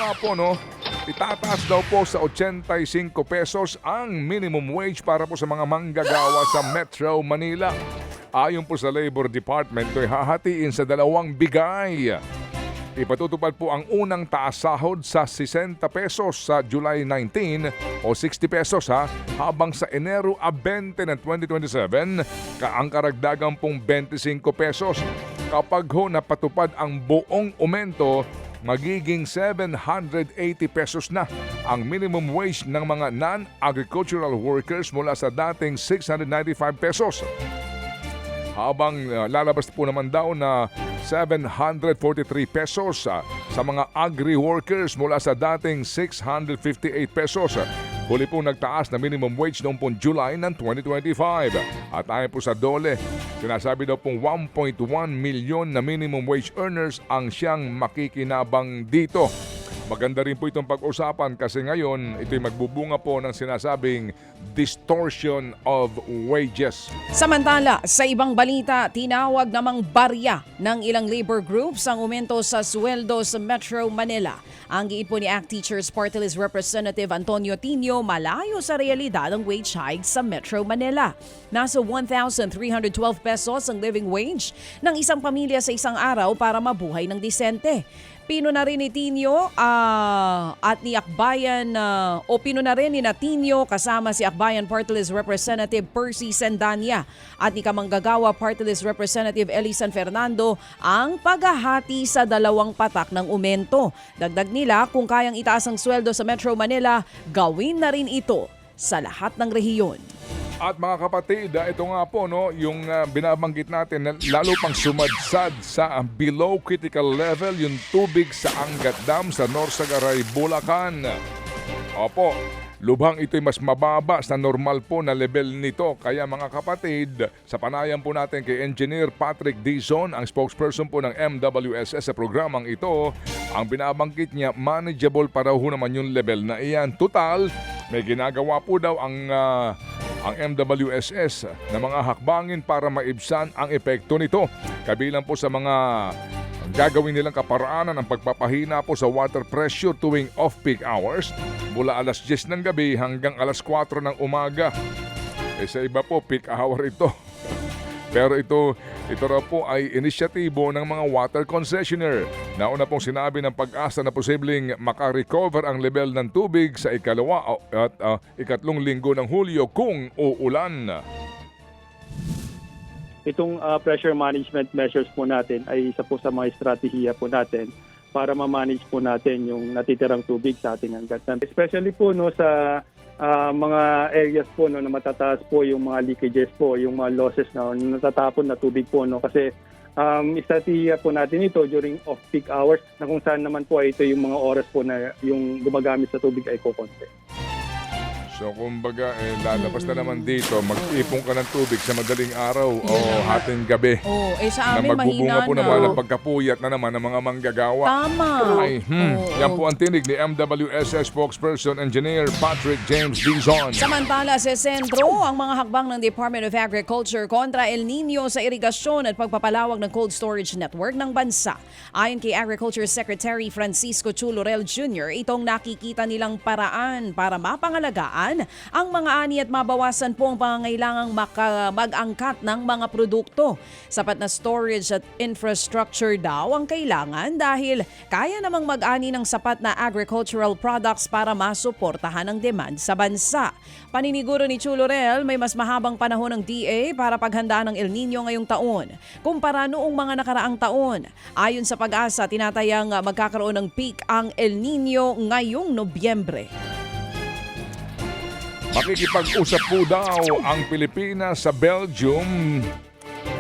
nga po, no, itataas daw po sa 85 pesos ang minimum wage para po sa mga manggagawa sa Metro Manila. Ayon po sa Labor Department, ito'y hahatiin sa dalawang bigay. Ipatutupad po ang unang taas sahod sa 60 pesos sa July 19 o 60 pesos habang sa Enero 20 ng 2027 ang karagdagan pong 25 pesos. Kapag napatupad ang buong aumento, magiging 780 pesos na ang minimum wage ng mga non-agricultural workers mula sa dating 695 pesos. Habang lalabas po naman daw na 743 pesos sa mga agri-workers mula sa dating 658 pesos. Huli po nagtaas na minimum wage noong pong July ng 2025. At ayon po sa DOLE, sinasabi daw pong 1.1 milyon na minimum wage earners ang siyang makikinabang dito. Maganda rin po itong pag-usapan kasi ngayon ito'y magbubunga po ng sinasabing distortion of wages. Samantala, sa ibang balita, tinawag namang barya ng ilang labor groups ang aumento sa sweldo sa Metro Manila. Ang giipon ni ACT Teachers Party List Representative Antonio Tino, malayo sa realidad ang wage hike sa Metro Manila. Nasa 1,312 pesos ang living wage ng isang pamilya sa isang araw para mabuhay ng disente. Pino na rin ni Tino at ni Akbayan pino na rin ni Tino kasama si Akbayan Party List Representative Percy Sendanya at ni Kamanggagawa Party List Representative Elisan Fernando ang paghahati sa dalawang patak ng aumento. Dagdag nila, kung kayang itaas ang sweldo sa Metro Manila, gawin na rin ito sa lahat ng rehiyon. At mga kapatid, ito nga po, no, yung binabanggit natin na lalo pang sumadsad sa below critical level yung tubig sa Angat Dam sa Norsagaray, Bulacan. Opo, lubhang ito'y mas mababa sa normal po na level nito. Kaya mga kapatid, sa panayam po natin kay Engineer Patrick Dizon, ang spokesperson po ng MWSS sa programang ito, ang binabanggit niya, manageable para ho naman yung level na iyan. Total, may ginagawa po daw ang MWSS na mga hakbangin para maibsan ang epekto nito. Kabilang po sa mga gagawin nilang kaparaanan ang pagpapahina po sa water pressure tuwing off-peak hours mula alas 10 ng gabi hanggang alas 4 ng umaga. Sa iba po, peak hour ito. Pero ito raw po ay inisyatibo ng mga water concessionaire. Nauna pong sinabi ng Pag-asa na posibleng makarecover ang level ng tubig sa ikalawa at ikatlong linggo ng Hulyo kung uulan. Itong pressure management measures po natin ay isa po sa mga estratehiya po natin para ma-manage po natin yung natitirang tubig sa ating Angat Dam. Especially po sa mga areas po na matataas po yung mga leakages po, yung mga losses na natatapon na tubig po kasi estratehiya po natin ito during off-peak hours na kung saan naman po ito yung mga oras po na yung gumagamit sa tubig ay kukonti. So kumbaga, lalabas na naman dito, mag-ipon ka ng tubig sa madaling araw o hating gabi. Sa Na amin magbubunga mahina po na. naman ang pagkapuyat na naman ng mga manggagawa. Tama. Ay, yan po ang tinig ni MWSS spokesperson engineer Patrick James Dizon. Samantala sa sentro, ang mga hakbang ng Department of Agriculture kontra El Nino sa irigasyon at pagpapalawak ng cold storage network ng bansa. Ayon kay Agriculture Secretary Francisco Chulorel Jr., itong nakikita nilang paraan para mapangalagaan ang mga ani at mabawasan po ang pangangailangang mag-angkat ng mga produkto. Sapat na storage at infrastructure daw ang kailangan dahil kaya namang mag-ani ng sapat na agricultural products para masuportahan ang demand sa bansa. Paniniguro ni Chulorel, may mas mahabang panahon ng DA para paghandaan ng El Nino ngayong taon kumpara noong mga nakaraang taon. Ayon sa Pag-asa, tinatayang magkakaroon ng peak ang El Nino ngayong Nobyembre. Makikipag-usap po daw ang Pilipinas sa Belgium,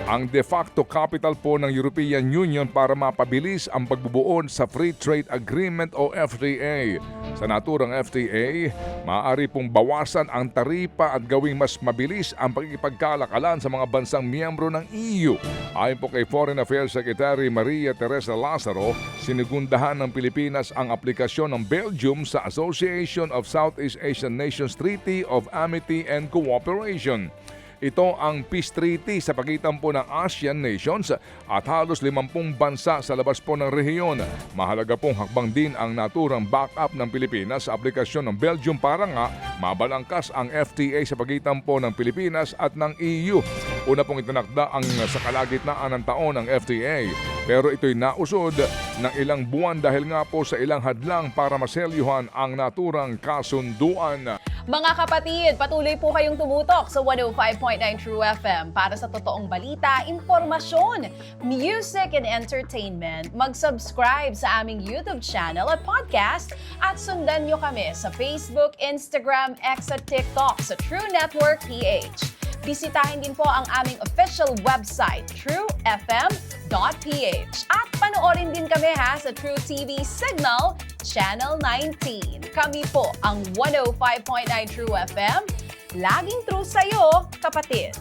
ang de facto capital po ng European Union, para mapabilis ang pagbubuo sa Free Trade Agreement o FTA. Sa naturang FTA, maaari pong bawasan ang taripa at gawing mas mabilis ang pagkipagkalakalan sa mga bansang miyembro ng EU. Ayon po kay Foreign Affairs Secretary Maria Teresa Lazaro, sinigundahan ng Pilipinas ang aplikasyon ng Belgium sa Association of Southeast Asian Nations Treaty of Amity and Cooperation. Ito ang Peace Treaty sa pagitan po ng ASEAN nations at halos 50 bansa sa labas po ng rehiyon. Mahalaga pong hakbang din ang naturang backup ng Pilipinas sa aplikasyon ng Belgium para nga mabalangkas ang FTA sa pagitan po ng Pilipinas at ng EU. Una pong itinakda ang sa kalagitnaan ng taon ng FTA, pero ito'y nausod ng ilang buwan dahil nga po sa ilang hadlang para maselyuhan ang naturang kasunduan. Mga kapatid, patuloy po kayong tumutok sa 105.9 True FM para sa totoong balita, impormasyon, music and entertainment. Mag-subscribe sa aming YouTube channel at podcast at sundan nyo kami sa Facebook, Instagram, X at TikTok sa True Network PH. Bisitahin din po ang aming official website, truefm.ph. At panoorin din kami sa True TV Signal, Channel 19. Kami po ang 105.9 True FM. Laging true sa'yo, kapatid.